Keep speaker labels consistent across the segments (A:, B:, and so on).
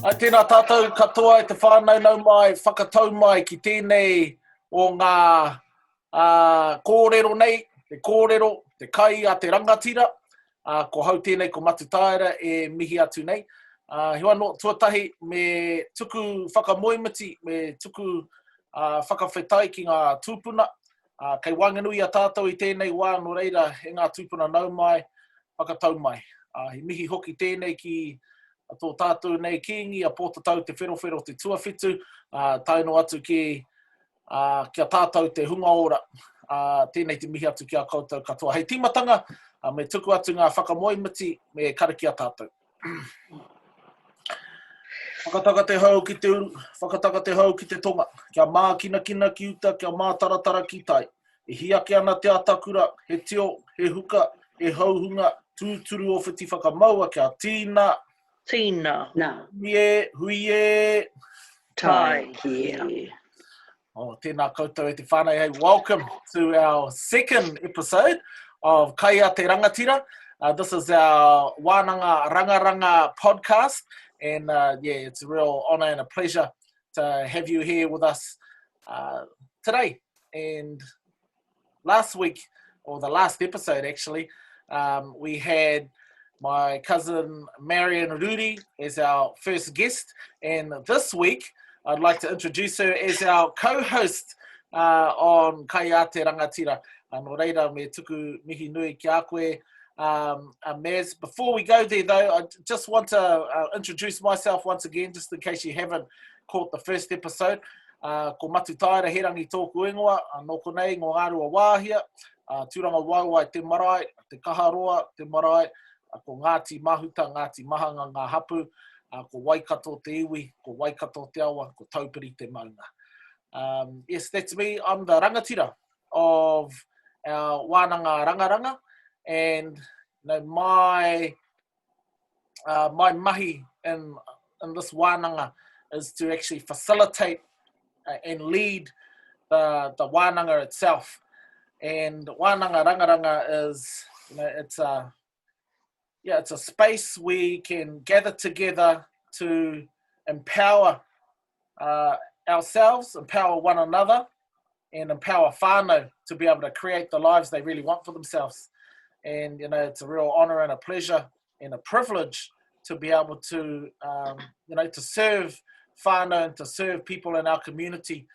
A: Tēnā tātou katoa te whānau nau mai, whakatau mai ki tēnei o ngā kōrero nei, te kōrero, te kai a te rangatira, ko hau tēnei ko matutaira e mihi atu nei. Hewa no tuatahi me tuku whakamoimiti, me tuku whakawhetai ki ngā tūpuna. Kei wanganui a tātou i tēnei wā no reira e ngā tūpuna nau mai, whakatau mai. He mihi hoki tēnei ki tō tātou nei kingi, a pōtatau te wherowhero te tuawhitu, taino atu ki a tātou te hunga ora. Tēnei te mihi atu ki a koutou katoa. Hei tīmatanga, me tuku atu ngā whakamoimiti, me kariki a tātou. Whakataka te hau ki te uru, whakataka te hau ki te tonga. Kia mā kina kina ki uta, kia mā taratara ki tai. E hiaki ana te atakura, he tio, he huka, he hauhunga, tūturu o whiti whakamaua, kia tīna.
B: Tina.
C: No.
A: Huie.
B: Tai.
C: Kia.
A: Oh, tēnā koutou e te whānau. Hey, welcome to our second episode of Kaia Te Rangatira. This is our Wānanga Rangaranga podcast. And it's a real honour and a pleasure to have you here with us today. And last week, or the last episode actually, we had my cousin Marion Ruri is our first guest, and this week I'd like to introduce her as our co-host on Kaia Te Rangatira. No reira, me tuku mihi nui ki a koe. Maz, before we go there though, I just want to introduce myself once again, just in case you haven't caught the first episode. Ko matutaira he rangi tōku ingoa, no konei ngō ārua wāhia, tūranga wauai te marae, te kaharoa, te marae, ko Ngāti Mahuta, Ngāti Mahanga, ngā hapu, ko Waikato te iwi, ko Waikato te awa, ko Taupiri te maunga. Yes, that's me. I'm the rangatira of our Wānanga Rangaranga, and my mahi in this Wānanga is to actually facilitate and lead the Wānanga itself. And Wānanga Rangaranga is, it's a space we can gather together to empower ourselves, empower one another, and empower whānau to be able to create the lives they really want for themselves. And, it's a real honour and a pleasure and a privilege to be able to, to serve whānau and to serve people in our community,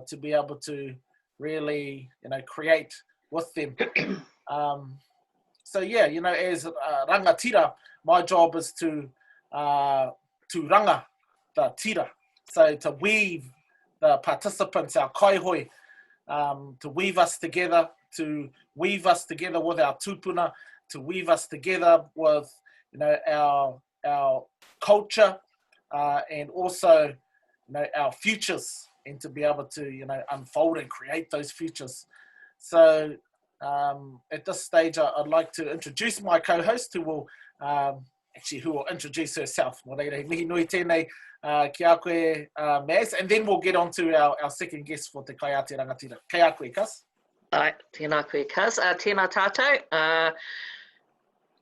A: to be able to really, create with them. So as rangatira, my job is to ranga the tira, so to weave the participants, our kaihoi, to weave us together, with our tupuna, to weave us together with our culture, and also our futures, and to be able to unfold and create those futures. So at this stage, I'd like to introduce my co-host, who will introduce herself. Mihi nui tēnei ki a koe, Maz, and then we'll get on to our second guest for Te Kaia Te Rangatira. Kei a koe, Kas?
B: Ai, tēnā koe, Kas. Tēnā tātou.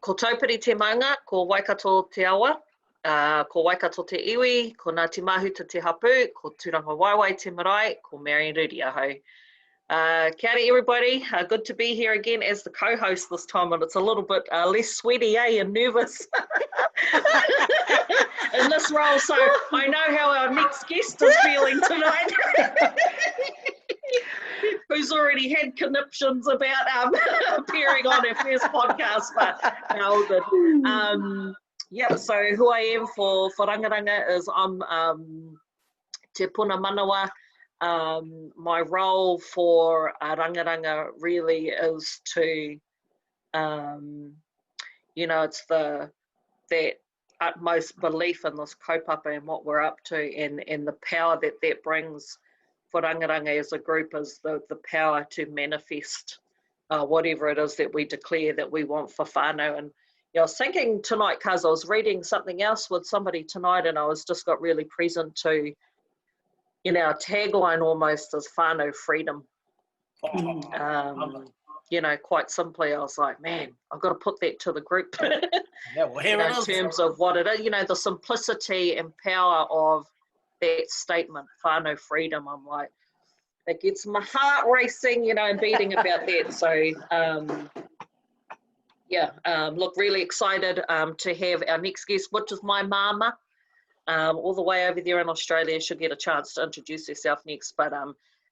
B: Ko Taupiri te maunga, ko Waikato te awa, ko Waikato te iwi, ko Ngāti Mahuta te hapu, ko Tūranga Waiwai te marae, ko Marion Ruri ahau. Kia ora everybody, good to be here again as the co-host this time, and it's a little bit less sweaty and nervous in this role, so I know how our next guest is feeling tonight, who's already had conniptions about appearing on her first podcast, but no, good. So who I am for Rangaranga is I'm Te Puna Manawa. My role for Rangaranga really is to, it's that utmost belief in this kaupapa and what we're up to, and the power that brings for Rangaranga as a group is the power to manifest whatever it is that we declare that we want for whānau. And I was thinking tonight, because I was reading something else with somebody tonight, and I was just got really present to, our tagline almost is whānau freedom. you know, quite simply, I was like, man, I've got to put that to the group.
A: Yeah, well, here
B: You know,
A: it is.
B: in terms of what it is, you know, the simplicity and power of that statement, whānau freedom. I'm like, it gets my heart racing, you know, and beating about that. So, look, really excited to have our next guest, which is my mama, all the way over there in Australia. She'll get a chance to introduce herself next. But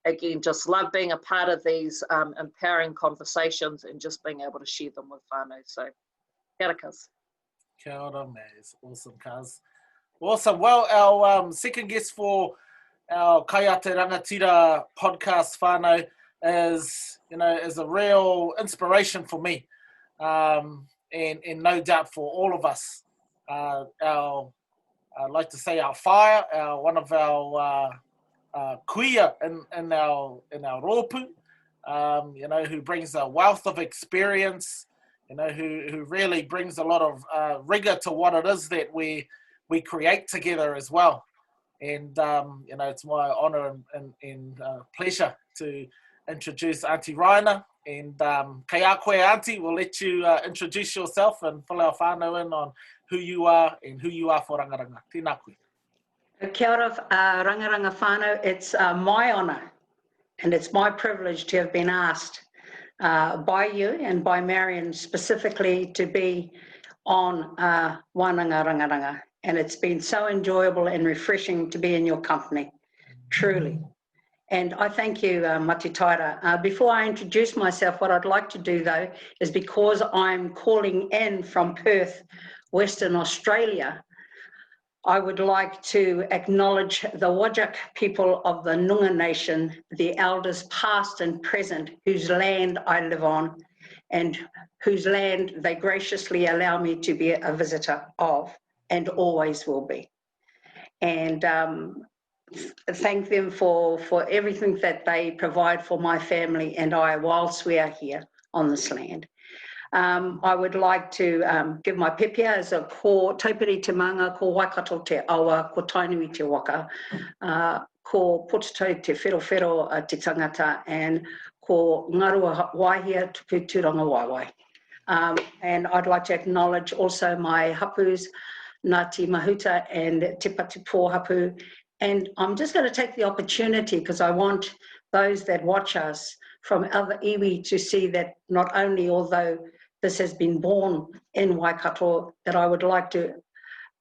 B: again, just love being a part of these empowering conversations and just being able to share them with whānau. So, kia ora, cuz.
A: Kia ora, mate. Awesome, cuz. Awesome. Well, our second guest for our Kaiate Rangatira podcast, whānau, is a real inspiration for me, and no doubt for all of us. I'd like to say our whaia, one of our kuia in our rōpū, who brings a wealth of experience, who really brings a lot of rigour to what it is that we create together as well. And, it's my honour and pleasure to introduce Auntie Raina. And kei a koe, Auntie, we'll let you introduce yourself and fill our whānau in on who you are and who you are for Rangaranga. Tēnā koe.
C: Kia ora, Rangaranga whānau. It's my honour and it's my privilege to have been asked by you and by Marion specifically to be on Wānanga Rangaranga. And it's been so enjoyable and refreshing to be in your company, truly. And I thank you, Mati Taira. Before I introduce myself, what I'd like to do, though, is because I'm calling in from Perth, Western Australia, I would like to acknowledge the Wajak people of the Noongar Nation, the elders past and present, whose land I live on and whose land they graciously allow me to be a visitor of and always will be. And thank them for everything that they provide for my family and I whilst we are here on this land. I would like to give my pepia as a ko taupiri te manga, ko waikato te awa, ko tainui te waka, ko potato te whero te tangata, and ko ngarua waihia tuku turanga waiwai. And I'd like to acknowledge also my hapus, Ngāti Mahuta and Te Patupo hapu. And I'm just going to take the opportunity because I want those that watch us from other iwi to see that not only, although this has been born in Waikato, that I would like to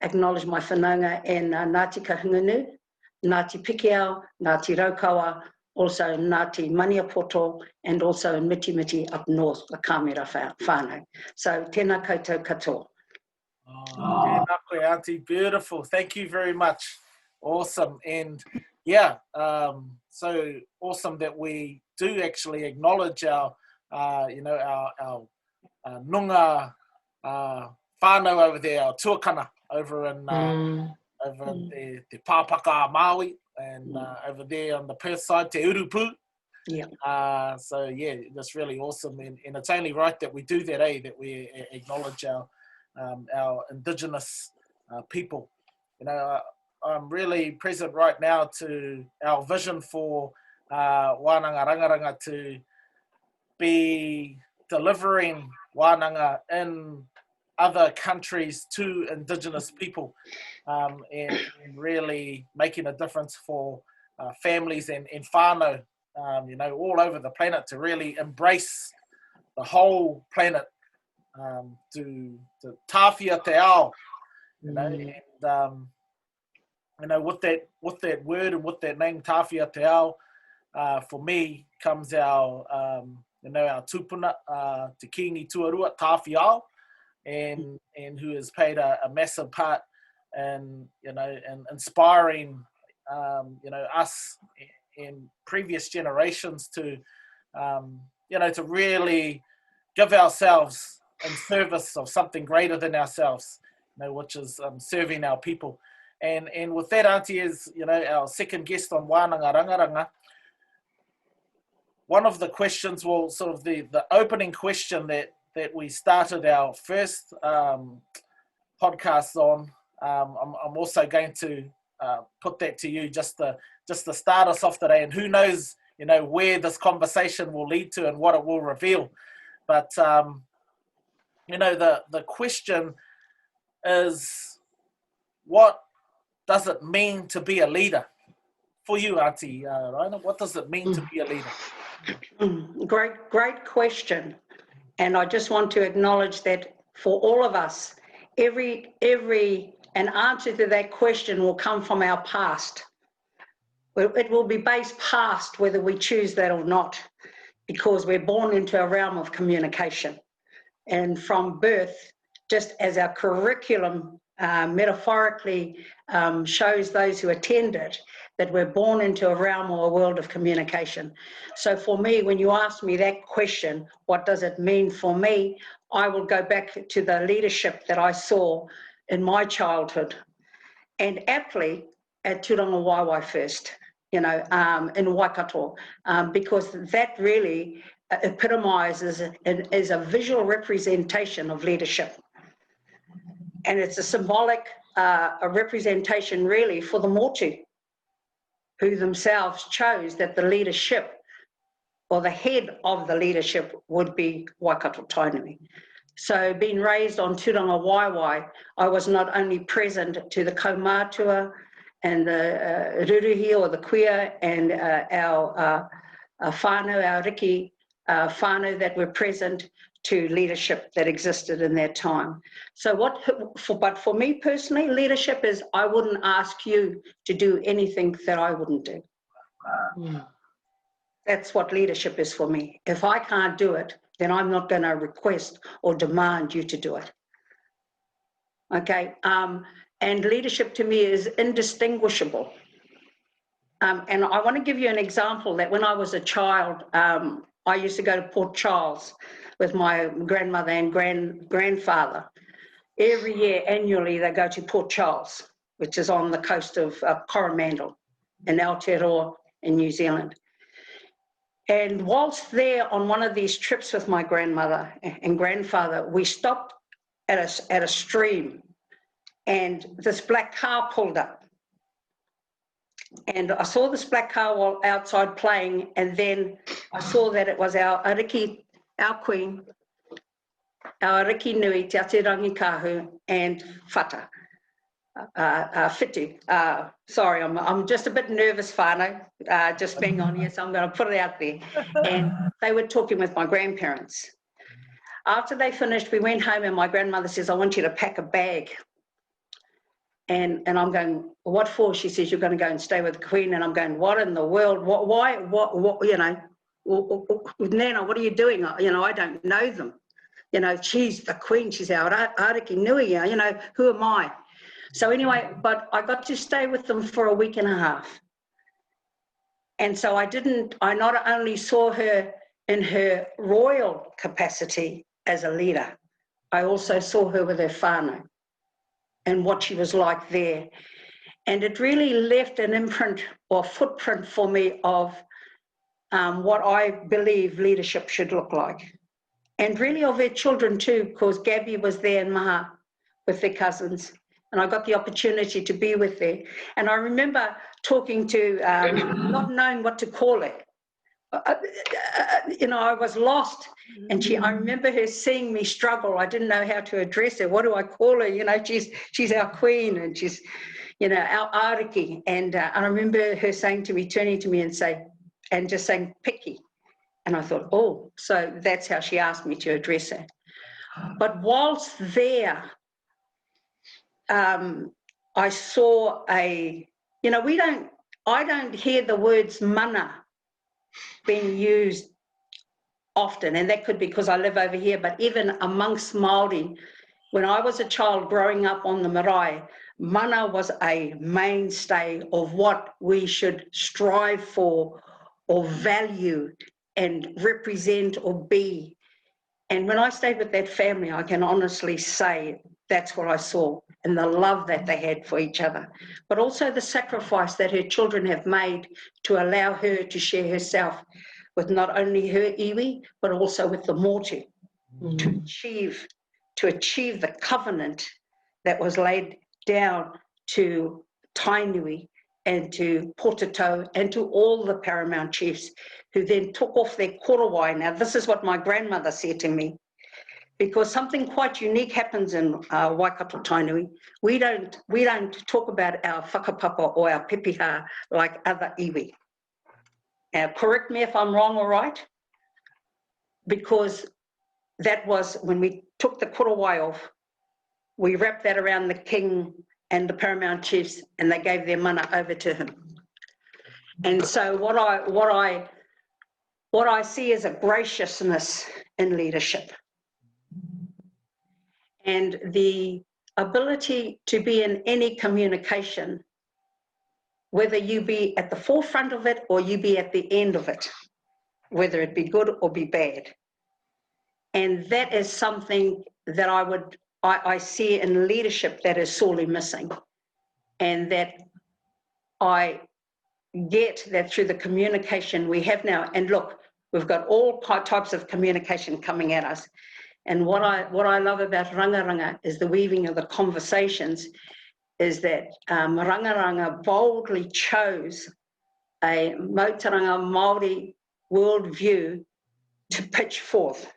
C: acknowledge my whanaunga in Ngāti Kahungunu, Ngāti Pikiao, Ngāti Raukawa, also Ngāti Maniapoto, and also in Miti Miti up north, the Kāmera whānau. So tēnā koutou katoa.
A: Oh, tēnā koe, Auntie. Beautiful. Thank you very much. Awesome. And yeah, so awesome that we do actually acknowledge our Noongar whānau over there, our tuakana over in the Pāpaka Māui and over there on the Perth side, Te Urupu.
C: Yeah.
A: So yeah, that's really awesome. And it's only right that we do that, that we acknowledge our Indigenous people. I'm really present right now to our vision for Wānanga Rangaranga to be delivering wānanga in other countries to Indigenous people and really making a difference for families and whānau, all over the planet to really embrace the whole planet, to tāwhia te ao, and with that word and with that name tāwhia te ao, for me comes our our tupuna, Te Kingi Tuarua, Tāwhia ao, and who has played a massive part in inspiring us in previous generations to to really give ourselves in service of something greater than ourselves, which is serving our people. And with that, Auntie, is our second guest on Wānanga Rangaranga. One of the questions, well, sort of the opening question that we started our first podcast on, I'm also going to put that to you just to start us off today. And who knows, you know, where this conversation will lead to and what it will reveal. But, you know, the question is, what does it mean to be a leader? For you, Auntie Raina, what does it mean to be a leader?
C: Great question. And I just want to acknowledge that for all of us, an answer to that question will come from our past. It will be based past whether we choose that or not, because we're born into a realm of communication. And from birth, just as our curriculum metaphorically shows those who attend it, that we're born into a realm or a world of communication. So for me, when you ask me that question, what does it mean for me? I will go back to the leadership that I saw in my childhood, and aptly at Turanga Waiwai first, you know, in Waikato, because that really epitomizes and is a visual representation of leadership. And it's a symbolic a representation really for the Motu, who themselves chose that the leadership or the head of the leadership would be Waikato Tainui. So being raised on Turanga Waiwai, I was not only present to the kaumātua and the ruruhi or the kuia and our whānau, our riki whānau that were present to leadership that existed in that time. So but for me personally, leadership is I wouldn't ask you to do anything that I wouldn't do. That's what leadership is for me. If I can't do it, then I'm not going to request or demand you to do it. Okay, and leadership to me is indistinguishable. And I want to give you an example that when I was a child, I used to go to Port Charles with my grandmother and grandfather. Every year, annually, they go to Port Charles, which is on the coast of Coromandel in Aotearoa in New Zealand. And whilst there on one of these trips with my grandmother and grandfather, we stopped at a stream, and this black car pulled up. And I saw this black car while outside playing, and then I saw that it was our ariki, our queen, our ariki nui, Te Ate Rangikahu, and Whata, Whitu. Sorry, I'm just a bit nervous, whānau, just being on here, so I'm going to put it out there. And they were talking with my grandparents. After they finished, we went home, and my grandmother says, I want you to pack a bag. And I'm going, well, what for? She says, you're going to go and stay with the Queen. And I'm going, what in the world? Why, you know, Nana, what are you doing? You know, I don't know them. You know, she's the Queen. She's our ariki nui. You know, who am I? So anyway, but I got to stay with them for a week and a half. And so I not only saw her in her royal capacity as a leader, I also saw her with her whānau and what she was like there. And it really left an imprint or footprint for me of what I believe leadership should look like. And really of her children too, because Gabby was there in Maha with their cousins, and I got the opportunity to be with her. And I remember talking to, not knowing what to call her. You know, I was lost. And I remember her seeing me struggle. I didn't know how to address her. What do I call her? You know, she's our queen, and she's, you know, our ariki. And I remember her saying to me, turning to me and just saying, Piki. And I thought, oh, so that's how she asked me to address her. But whilst there, I saw you know, I don't hear the words mana being used often, and that could be because I live over here, but even amongst Māori, when I was a child growing up on the marae, mana was a mainstay of what we should strive for or value and represent or be. And when I stayed with that family, I can honestly say that's what I saw, and the love that they had for each other, but also the sacrifice that her children have made to allow her to share herself with not only her iwi, but also with the Motu, to achieve the covenant that was laid down to Tainui and to Portito and to all the paramount chiefs who then took off their korowai. Now, this is what my grandmother said to me, because something quite unique happens in Waikato Tainui. We don't talk about our whakapapa or our pepeha like other iwi. Now, correct me if I'm wrong or right, because that was when we took the korowai off, we wrapped that around the king and the paramount chiefs, and they gave their mana over to him. And so what I see is a graciousness in leadership, and the ability to be in any communication, whether you be at the forefront of it or you be at the end of it, whether it be good or be bad. And that is something that I see in leadership that is sorely missing, and that I get that through the communication we have now. And look, we've got all types of communication coming at us. And what I love about Rangaranga is the weaving of the conversations, is that Rangaranga boldly chose a Mautaranga Māori worldview to pitch forth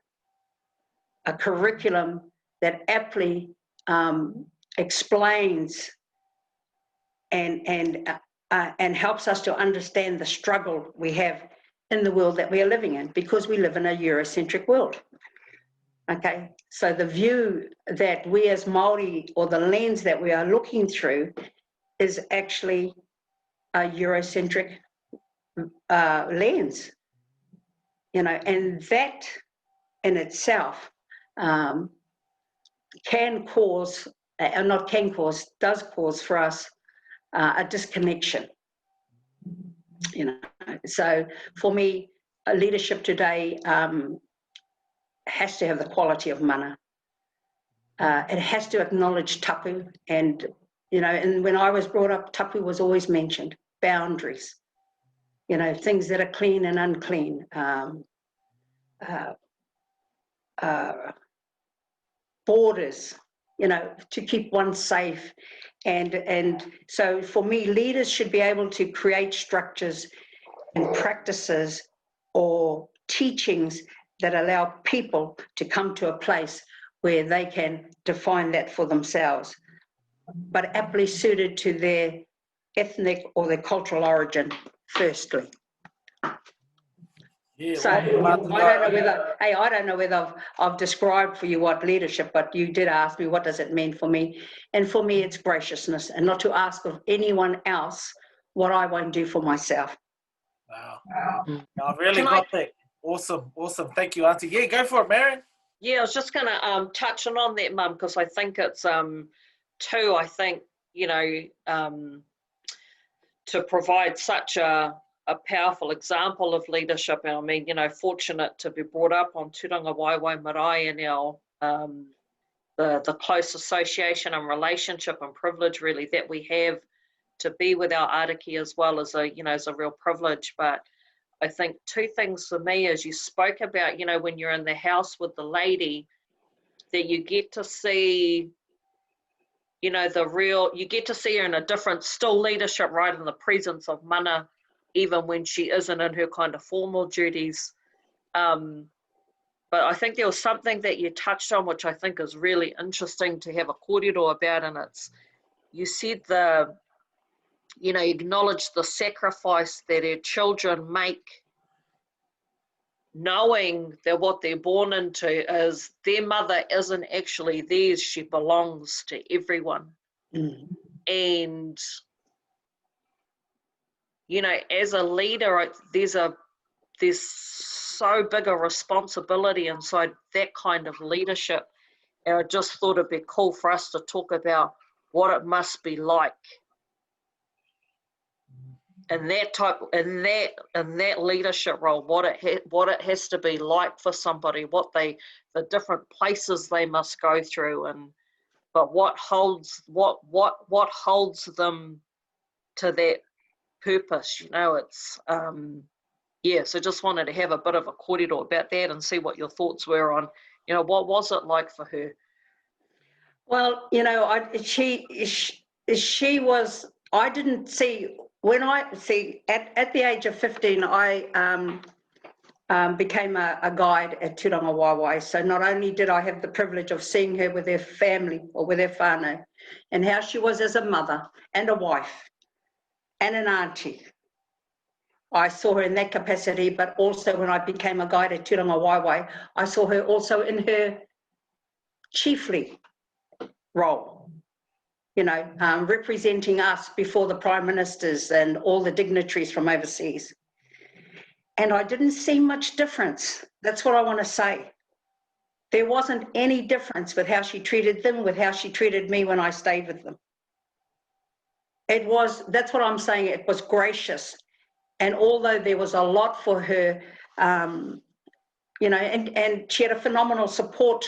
C: a curriculum that aptly explains and helps us to understand the struggle we have in the world that we are living in, because we live in a Eurocentric world. Okay, so the view that we as Māori, or the lens that we are looking through, is actually a Eurocentric lens, you know, and that in itself does cause for us a disconnection, you know. So for me, leadership today has to have the quality of mana. It has to acknowledge tapu, and, you know, and when I was brought up, tapu was always mentioned, boundaries, you know, things that are clean and unclean, borders, you know, to keep one safe. And so for me, leaders should be able to create structures and practices or teachings that allow people to come to a place where they can define that for themselves, but aptly suited to their ethnic or their cultural origin, firstly.
A: Yeah,
C: So I don't know whether I've described for you what leadership, but you did ask me, what does it mean for me? And for me, it's graciousness, and not to ask of anyone else what I won't do for myself.
A: Wow. I really got that. Awesome. Thank you, Auntie. Yeah, go for it, Marion.
B: Yeah, I was just going to touch on that, Mum, because I think it's too, I think, you know, to provide such a powerful example of leadership. And I mean, you know, fortunate to be brought up on Turanga Waiwai Marae, and our the close association and relationship and privilege really that we have to be with our ariki as well as a, you know, is a real privilege. But I think two things for me is you spoke about, you know, when you're in the house with the lady, that you get to see, you know, you get to see her in a different, still leadership, right, in the presence of mana, even when she isn't in her kind of formal duties. But I think there was something that you touched on, which I think is really interesting to have a kōrero about, and it's, you said you know, acknowledge the sacrifice that her children make, knowing that what they're born into is their mother isn't actually theirs, she belongs to everyone.
C: Mm.
B: And, you know, as a leader, there's so big a responsibility inside that kind of leadership. And I just thought it'd be cool for us to talk about what it must be like in that leadership role, what it has to be like for somebody, the different places they must go through, but what holds them to that purpose, you know. It's so just wanted to have a bit of a kōrero about that and see what your thoughts were on, you know, what was it like for her.
C: Well, you know, she was, I didn't see when I see at the age of 15, I became a guide at Turanga Waiwai. So not only did I have the privilege of seeing her with her family or with her whānau, and how she was as a mother and a wife and an auntie. I saw her in that capacity, but also when I became a guide at Turanga Waiwai, I saw her also in her chiefly role, representing us before the prime ministers and all the dignitaries from overseas. And I didn't see much difference. That's what I want to say. There wasn't any difference with how she treated them, with how she treated me when I stayed with them. That's what I'm saying, it was gracious. And although there was a lot for her, and she had a phenomenal support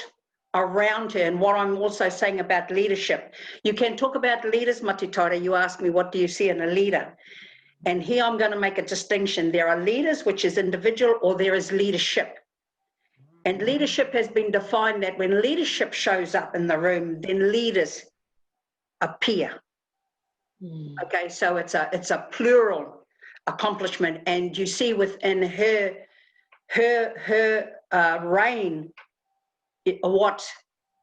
C: around her. And what I'm also saying about leadership, you can talk about leaders, Matitara. You asked me, what do you see in a leader? And here I'm going to make a distinction. There are leaders, which is individual, or there is leadership. And leadership has been defined that when leadership shows up in the room, then leaders appear. Okay, so it's a plural accomplishment. And you see within her reign, what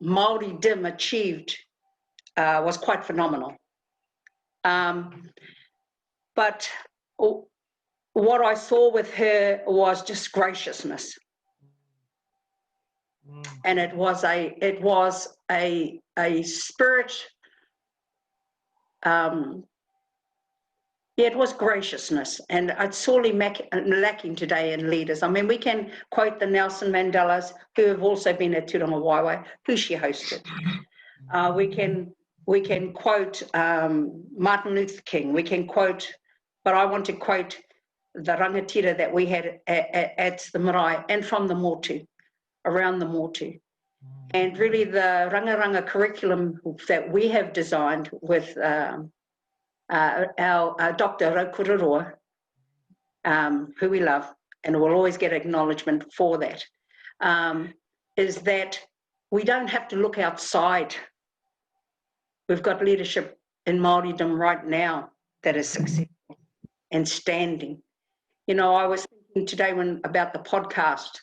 C: Māori Dim achieved was quite phenomenal. But what I saw with her was just graciousness, and it was a spirit. It was graciousness, and it's sorely lacking today in leaders. I mean, we can quote the Nelson Mandelas, who have also been at Turanga Waiwai, who she hosted. We can quote Martin Luther King. We can quote, but I want to quote the rangatira that we had at the marae and from the motu, around the motu. And really the rangaranga curriculum that we have designed with our Dr. Raukururua, who we love and will always get acknowledgement for that, is that we don't have to look outside. We've got leadership in Māoridom right now that is successful and standing. I was thinking today about the podcast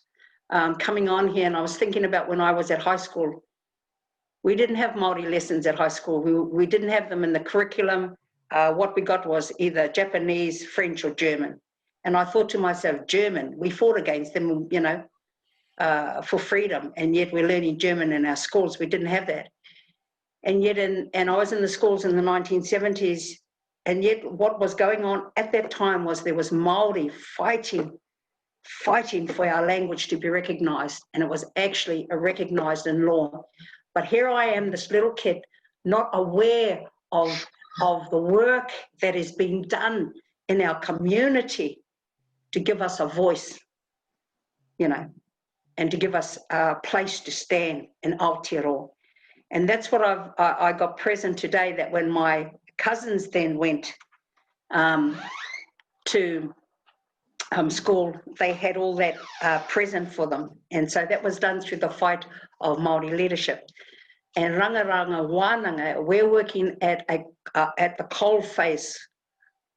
C: coming on here, and I was thinking about when I was at high school. We didn't have Māori lessons at high school. We didn't have them in the curriculum. What we got was either Japanese, French, or German. And I thought to myself, German, we fought against them, for freedom, and yet we're learning German in our schools. We didn't have that. And yet, and I was in the schools in the 1970s, and yet what was going on at that time was there was Māori fighting for our language to be recognised, and it was actually recognised in law. But here I am, this little kid, not aware of the work that is being done in our community to give us a voice, and to give us a place to stand in Aotearoa. And that's what I got present today, that when my cousins then went to school, they had all that present for them. And so that was done through the fight of Māori leadership. And Rangaranga Wānanga, we're working at the coalface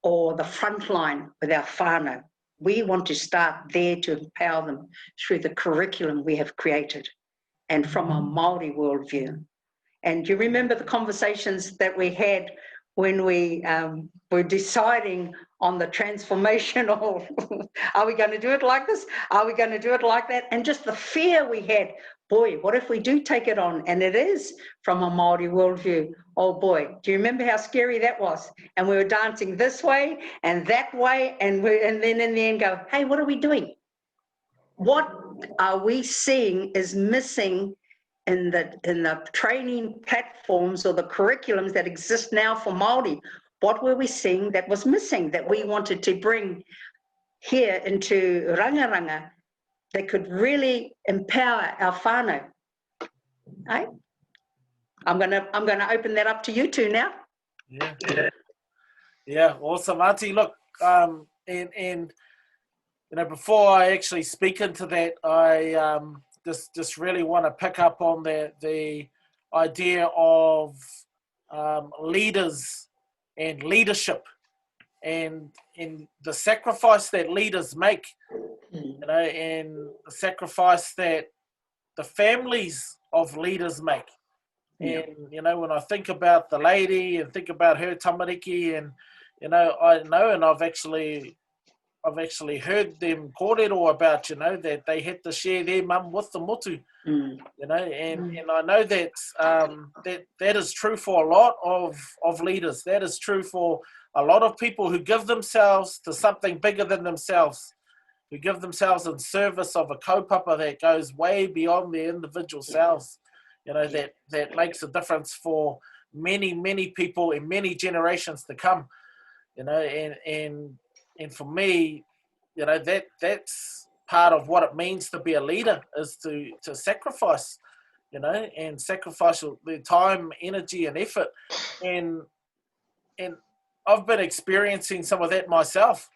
C: or the front line with our whānau. We want to start there to empower them through the curriculum we have created and from a Māori worldview. And do you remember the conversations that we had when we were deciding on the transformational, are we going to do it like this? Are we going to do it like that? And just the fear we had, boy, what if we do take it on? And it is from a Māori worldview. Oh boy, do you remember how scary that was? And we were dancing this way and that way, and then in the end go, hey, what are we doing? What are we seeing is missing in the training platforms or the curriculums that exist now for Māori? What were we seeing that was missing, that we wanted to bring here into Rangaranga that could really empower our whānau? Hey? I'm gonna open that up to you two now.
A: Yeah, awesome, Auntie. Look, and before I actually speak into that, I just really want to pick up on the idea of leaders and leadership, and the sacrifice that leaders make, and the sacrifice that the families of leaders make. And, when I think about the lady and think about her tamariki, and, and I've actually heard them kōrero about, that they had to share their mum with the motu, and I know that that is true for a lot of leaders. That is true for a lot of people who give themselves to something bigger than themselves, who give themselves in service of a kaupapa that goes way beyond their individual selves, that makes a difference for many, many people in many generations to come, and for me, that's part of what it means to be a leader, is to sacrifice, and sacrifice their time, energy, and effort. And I've been experiencing some of that myself,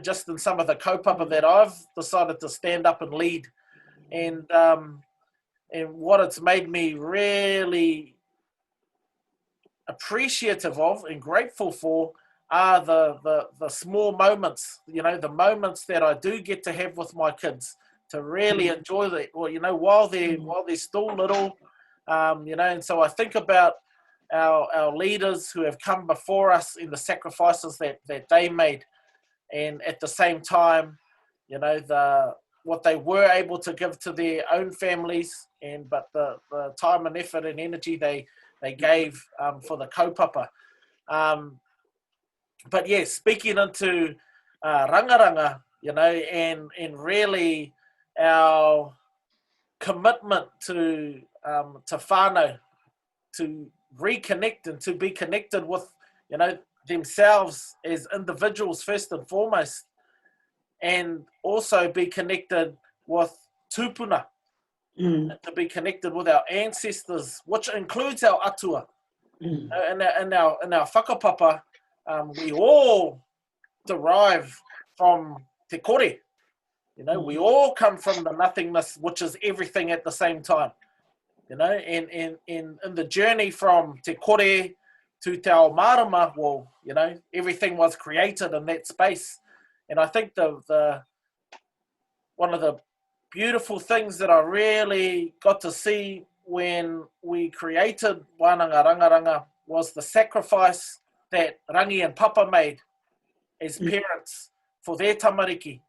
A: just in some of the kaupapa that I've decided to stand up and lead. And what it's made me really appreciative of and grateful for are the small moments, the moments that I do get to have with my kids, to really enjoy that, while they're still little, and so I think about our leaders who have come before us in the sacrifices that they made, and at the same time, what they were able to give to their own families, but the time and effort and energy they gave for the kaupapa. But yes, speaking into rangaranga, and really our commitment to whānau, to reconnect and to be connected with, themselves as individuals first and foremost, and also be connected with tūpuna, to be connected with our ancestors, which includes our atua. In our whakapapa, we all derive from te kore. We all come from the nothingness, which is everything at the same time. And in the journey from te kore to te ao marama, well, everything was created in that space. And I think the one of the beautiful things that I really got to see when we created Wānanga Rangaranga was the sacrifice that Rangi and Papa made as parents for their tamariki.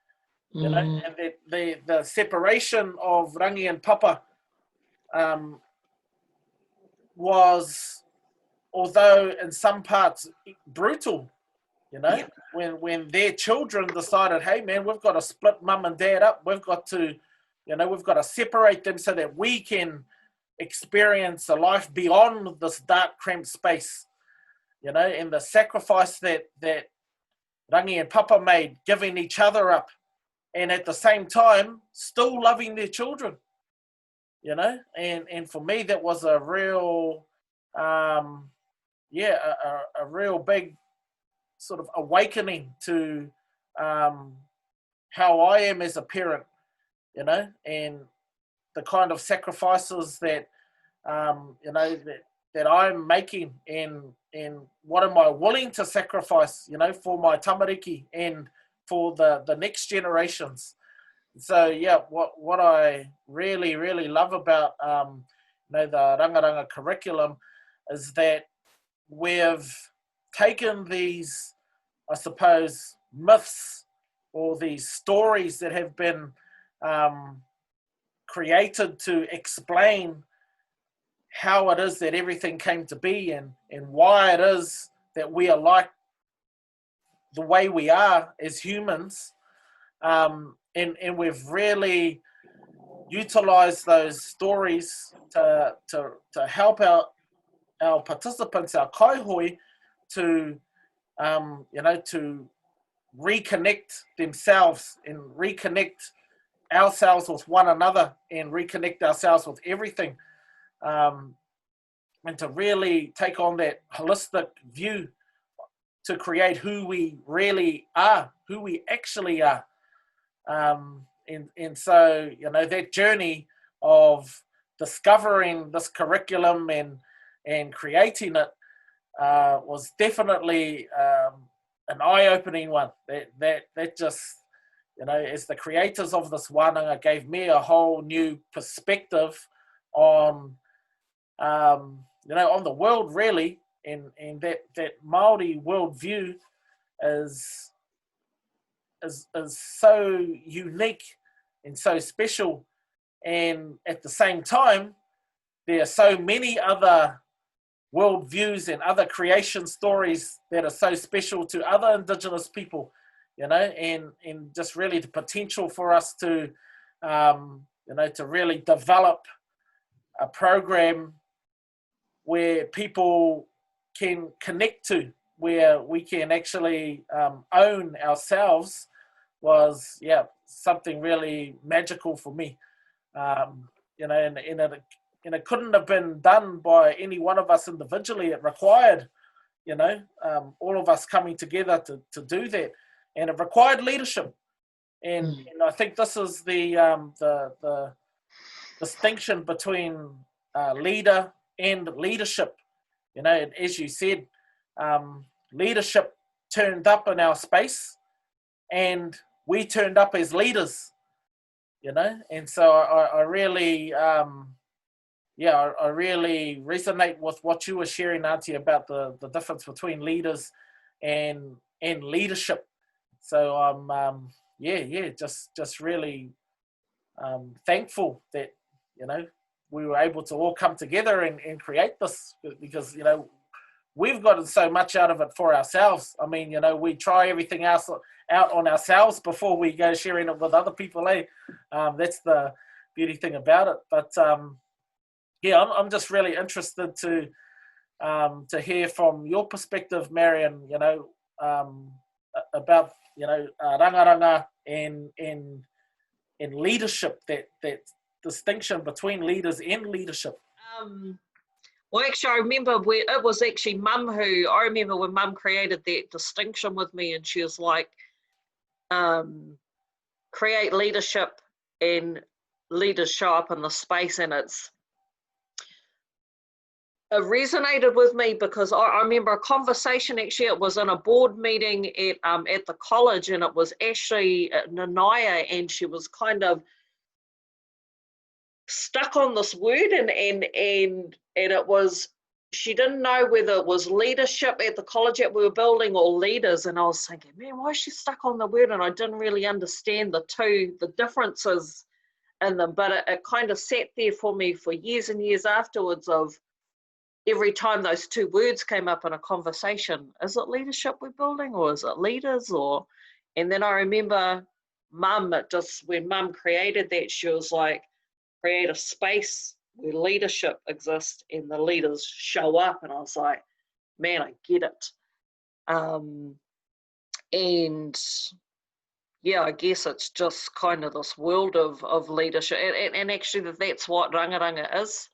A: And the separation of Rangi and Papa was, although in some parts brutal, when their children decided, hey man, we've got to split mum and dad up, we've got to separate them so that we can experience a life beyond this dark, cramped space, and the sacrifice that Rangi and Papa made, giving each other up, and at the same time still loving their children, and for me that was a real a real big sort of awakening to how I am as a parent, and the kind of sacrifices that that I'm making, and what am I willing to sacrifice, for my tamariki and for the next generations. So yeah, what I really, really love about the Rangaranga curriculum is that we've taken these, I suppose, myths or these stories that have been created to explain how it is that everything came to be, and why it is that we are like the way we are as humans, and we've really utilized those stories to help our participants, our kaihoi, to to reconnect themselves and reconnect ourselves with one another and reconnect ourselves with everything, and to really take on that holistic view to create who we really are, who we actually are. And so, that journey of discovering this curriculum and creating it was definitely an eye-opening one. That just, you know, as the creators of this wānanga gave me a whole new perspective on, you know, on the world really, and that Māori worldview is so unique and so special, and at the same time, there are so many other worldviews and other creation stories that are so special to other Indigenous people, you know, and just really the potential for us to, you know, to really develop a program where people can connect to, where we can actually own ourselves, was, yeah, something really magical for me. You know, and it couldn't have been done by any one of us individually. It required, you know, all of us coming together to do that, and it required leadership. And I think this is the distinction between leader and leadership. You know, and as you said, leadership turned up in our space, and we turned up as leaders. You know, and so I really, I really resonate with what you were sharing, Auntie, about the difference between leaders and leadership. So I'm just really thankful that, you know, we were able to all come together and create this, because, you know, we've gotten so much out of it for ourselves. I mean, you know, we try everything else out on ourselves before we go sharing it with other people, eh? That's the beauty thing about it. But yeah, I'm just really interested to hear from your perspective, Marion, you know, about, you know, rangaranga and leadership, that distinction between leaders and leadership.
B: Well, actually, I remember it was actually Mum I remember when Mum created that distinction with me, and she was like, create leadership and leaders show up in the space, and it resonated with me because I remember a conversation, actually, it was in a board meeting at the college, and it was actually Nanaya, and she was kind of stuck on this word, and it was, she didn't know whether it was leadership at the college that we were building or leaders, and I was thinking, man, why is she stuck on the word? And I didn't really understand the differences in them, but it kind of sat there for me for years and years afterwards, of every time those two words came up in a conversation, is it leadership we're building, or is it leaders? And then I remember Mum, when Mum created that, she was like, create a space where leadership exists and the leaders show up. And I was like, man, I get it. And yeah, I guess it's just kind of this world of leadership. And actually that's what rangaranga is.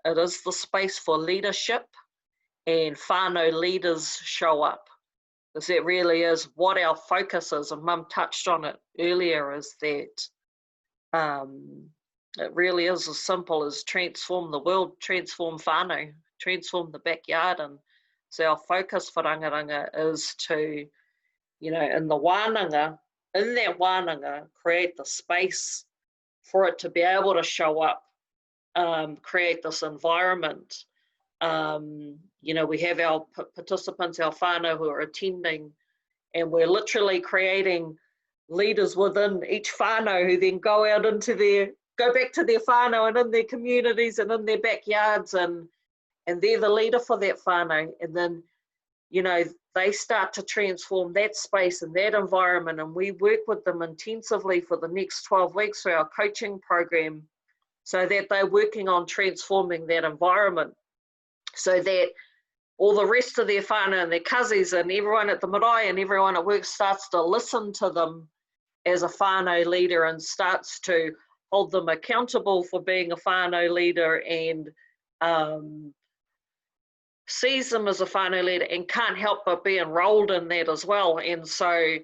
B: It is the space for leadership, and whānau leaders show up. Because that really is what our focus is. And Mum touched on it earlier, is that it really is as simple as transform the world, transform whānau, transform the backyard. And so our focus for rangaranga is to, you know, in that wānanga, create the space for it to be able to show up, create this environment. You know, we have our participants, our whānau who are attending, and we're literally creating leaders within each whānau who then go back to their whānau and in their communities and in their backyards, and they're the leader for that whānau. And then, you know, they start to transform that space and that environment, and we work with them intensively for the next 12 weeks through our coaching program, so that they're working on transforming that environment, so that all the rest of their whānau and their kasis and everyone at the marae and everyone at work starts to listen to them as a whānau leader, and starts to hold them accountable for being a whānau leader, and sees them as a whānau leader and can't help but be enrolled in that as well. And so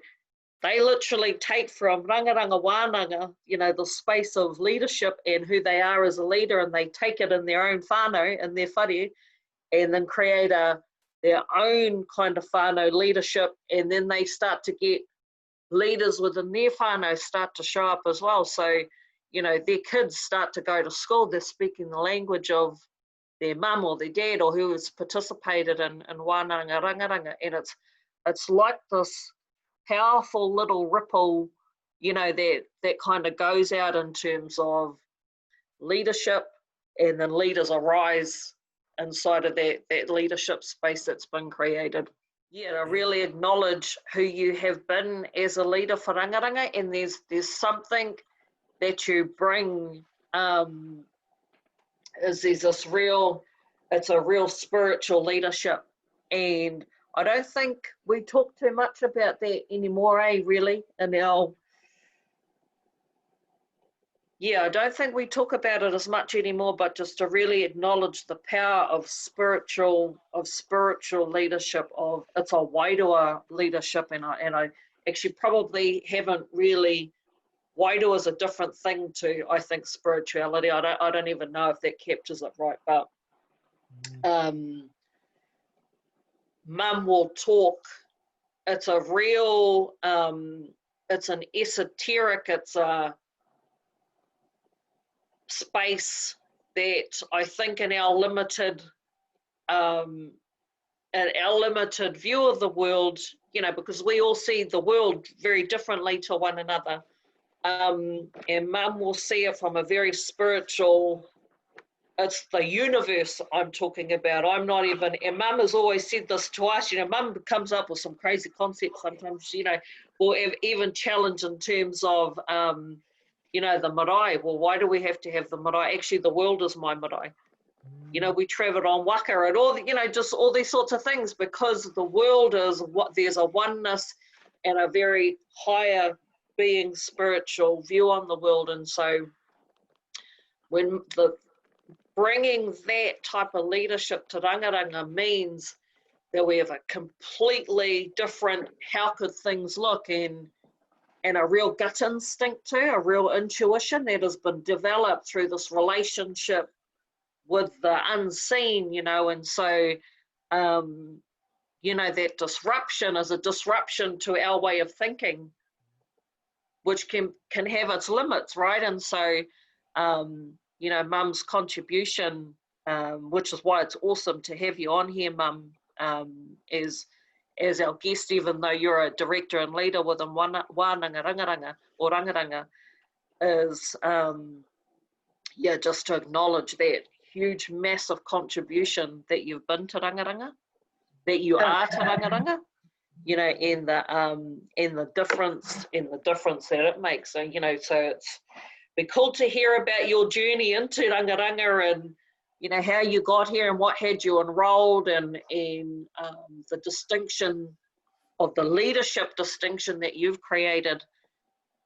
B: they literally take from rangaranga wānanga, you know, the space of leadership and who they are as a leader, and they take it in their own whānau, in their whare, and then create a their own kind of whānau leadership, and then they start to get leaders within their whānau start to show up as well. So, you know, their kids start to go to school, they're speaking the language of their mum or their dad or who has participated in wānanga rangaranga, and it's like this powerful little ripple, you know, that kind of goes out in terms of leadership, and then leaders arise inside of that leadership space that's been created. Yeah, to really acknowledge who you have been as a leader for rangaranga, and there's something that you bring, it's a real spiritual leadership, and I don't think we talk too much about that anymore, really, in our, I don't think we talk about it as much anymore, but just to really acknowledge the power of spiritual leadership, it's a wairua leadership, and I actually probably haven't really, wairua is a different thing to, I think, spirituality. I don't even know if that captures it right, but Mum will talk, it's a real, it's an esoteric, it's a space that I think in our limited view of the world, you know, because we all see the world very differently to one another, and Mum will see it from a very spiritual, it's the universe I'm talking about. I'm not even, and Mum has always said this to us, you know, Mum comes up with some crazy concepts sometimes, you know, or even challenge in terms of, you know, the marae. Well, why do we have to have the marae? Actually, the world is my marae. You know, we travelled on waka and all, you know, just all these sorts of things, because the world is what, there's a oneness and a very higher being spiritual view on the world. And so when bringing that type of leadership to rangaranga means that we have a completely different, how could things look, and a real gut instinct too, a real intuition that has been developed through this relationship with the unseen, you know. And so, you know, that disruption is a disruption to our way of thinking, which can have its limits, right? And so, you know, Mum's contribution, which is why it's awesome to have you on here, Mum, as our guest, even though you're a director and leader within Wānanga Rangaranga, or Rangaranga, is, just to acknowledge that huge, massive contribution that you've been to Rangaranga, that you are to Rangaranga, you know, and the difference that it makes. So, you know, so it's be cool to hear about your journey into Rangaranga, and, you know, how you got here and what had you enrolled, and the distinction of the leadership distinction that you've created,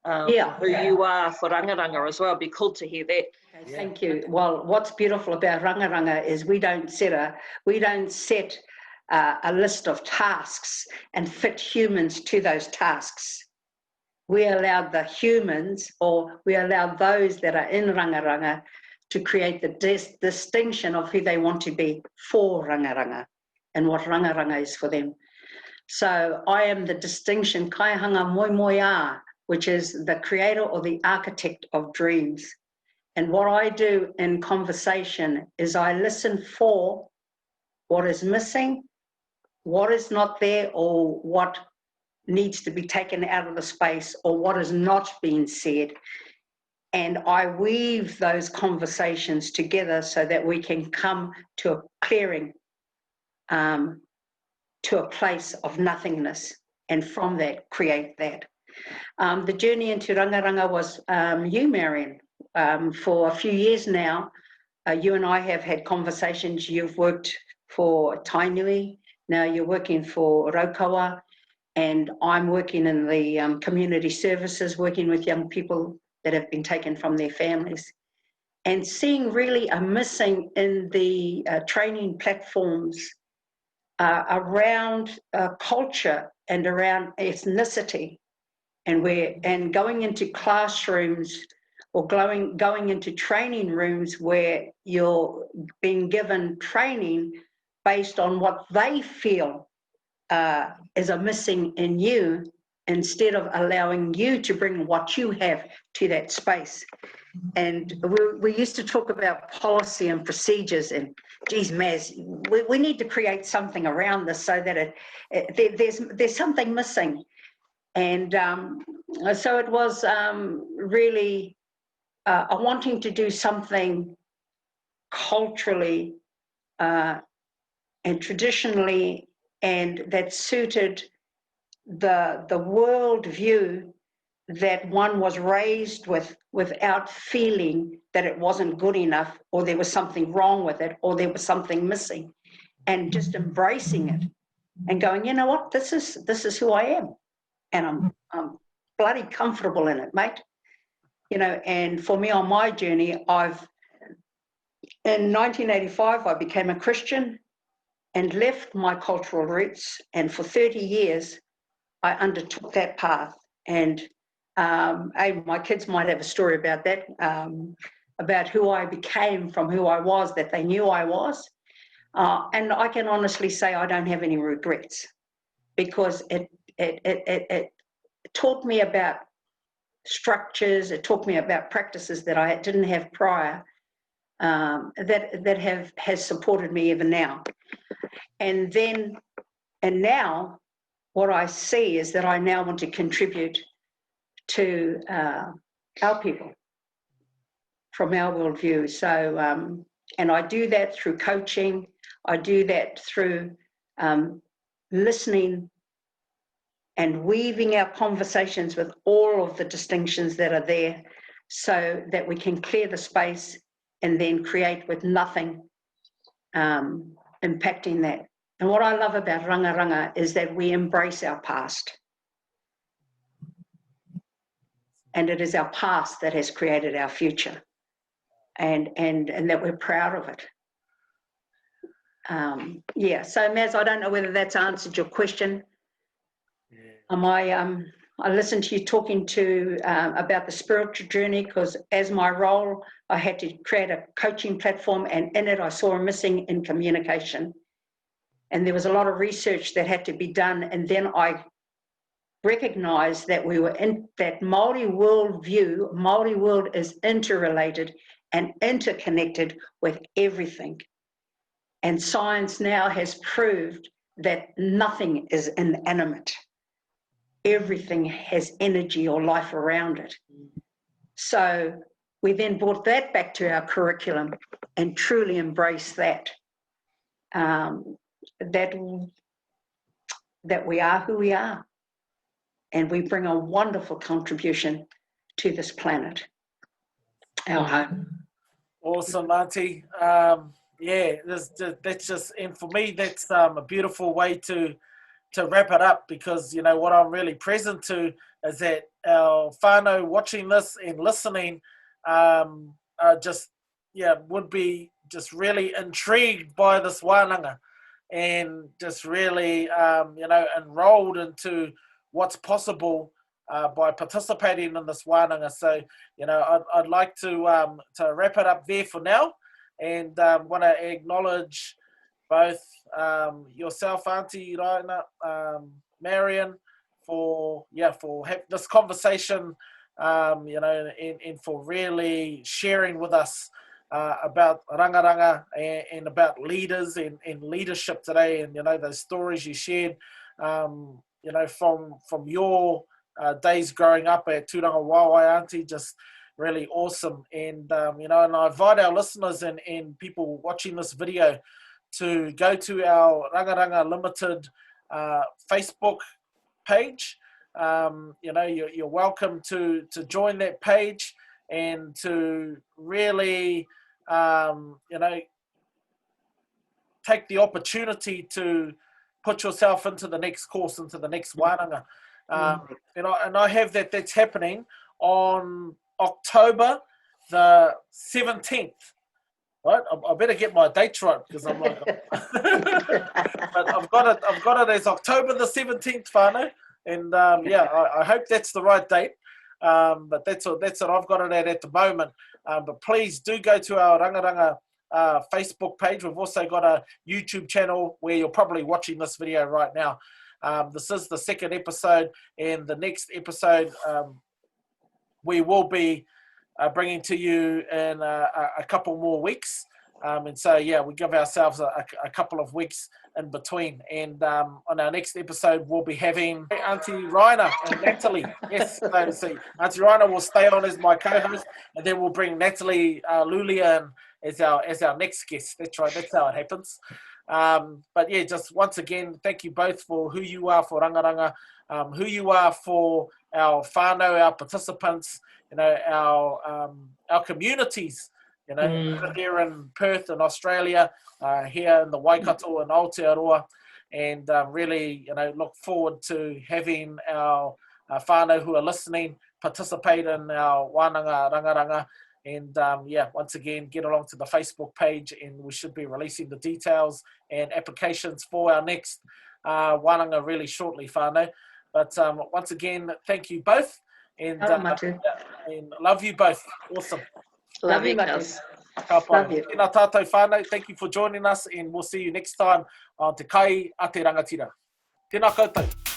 B: who you are for Rangaranga as well. Be cool to hear that.
C: Okay, thank you. Well, what's beautiful about Rangaranga is we don't set a list of tasks and fit humans to those tasks. We allowed the humans, or we allowed those that are in Rangaranga, to create the distinction of who they want to be for Rangaranga and what Rangaranga is for them. So I am the distinction, kaihanga moi moi a, which is the creator or the architect of dreams. And what I do in conversation is I listen for what is missing, what is not there, or what needs to be taken out of the space, or what is not being said. And I weave those conversations together so that we can come to a clearing, to a place of nothingness, and from that, create that. The journey into Rangaranga was you, Marion. For a few years now, you and I have had conversations. You've worked for Tainui, now you're working for Raukawa, and I'm working in the community services, working with young people that have been taken from their families, and seeing really a missing in the training platforms around culture and around ethnicity, and going into classrooms or going into training rooms where you're being given training, based on what they feel is a missing in you, instead of allowing you to bring what you have to that space. And we used to talk about policy and procedures, and geez, Maz, we need to create something around this so that there's something missing. And so it was really wanting to do something culturally and traditionally, and that suited the world view that one was raised with, without feeling that it wasn't good enough, or there was something wrong with it, or there was something missing, and just embracing it and going, you know what, this is who I am, and I'm bloody comfortable in it, mate. You know, and for me on my journey, in 1985, I became a Christian and left my cultural roots, and for 30 years, I undertook that path. And my kids might have a story about that, about who I became from who I was, that they knew I was. And I can honestly say I don't have any regrets, because it taught me about structures, it taught me about practices that I didn't have prior, that has supported me even now. And now what I see is that I now want to contribute to our people from our worldview. So, and I do that through coaching. I do that through listening and weaving our conversations with all of the distinctions that are there, so that we can clear the space and then create with nothing impacting that. And what I love about Rangaranga is that we embrace our past. And it is our past that has created our future, and that we're proud of it. Yeah, so Maz, I don't know whether that's answered your question. Yeah. I listened to you talking about the spiritual journey, because as my role, I had to create a coaching platform, and in it I saw a missing in communication. And there was a lot of research that had to be done, and then I recognise that we were in that Māori world view. Māori world is interrelated and interconnected with everything. And science now has proved that nothing is inanimate. Everything has energy or life around it. So we then brought that back to our curriculum and truly embraced that. That we are who we are. And we bring a wonderful contribution to this planet, our home.
A: Awesome, Auntie. Yeah, that's just, and for me, that's a beautiful way to wrap it up, because, you know, what I'm really present to is that our whānau watching this and listening would be just really intrigued by this wānanga, and just really, enrolled into what's possible by participating in this wānanga. So, you know, I'd like to wrap it up there for now, and want to acknowledge both yourself, Auntie Raina, Marion, for this conversation, and for really sharing with us about rangaranga and about leaders and leadership today, and, you know, those stories you shared, from your days growing up at Tūranga Wāwai, Auntie, just really awesome. And, and I invite our listeners and people watching this video to go to our Rangaranga Limited Facebook page. You're welcome to join that page, and to really, take the opportunity to put yourself into the next course, into the next wānanga. And I have that's happening on October the 17th. Right, I better get my dates right, because I'm like, but I've got it as October the 17th, whānau, and I hope that's the right date. But that's what I've got it at the moment. But please do go to our Rangaranga Facebook page. We've also got a YouTube channel where you're probably watching this video right now. This is the second episode, and the next episode we will be bringing to you in a couple more weeks. And so, yeah, we give ourselves a couple of weeks in between. And on our next episode, we'll be having Auntie Raina and Natalie. Yes, so Auntie Raina will stay on as my co-host, and then we'll bring Natalie Lulia in as our next guest. That's right, that's how it happens. But yeah, just once again, thank you both for who you are for Rangaranga, who you are for our whānau, our participants, our communities, here in Perth in Australia, here in the Waikato and Aotearoa, and really, look forward to having our whānau who are listening participate in our wānanga rangaranga. And once again, get along to the Facebook page, and we should be releasing the details and applications for our next wānanga really shortly, whānau. But once again, thank you both, and love you both. Awesome.
B: Love you, Kaz.
C: Love you.
A: Tēnā tātou whānau, thank you for joining us, and we'll see you next time on Te Kai a Te Rangatira. Tēnā koutou.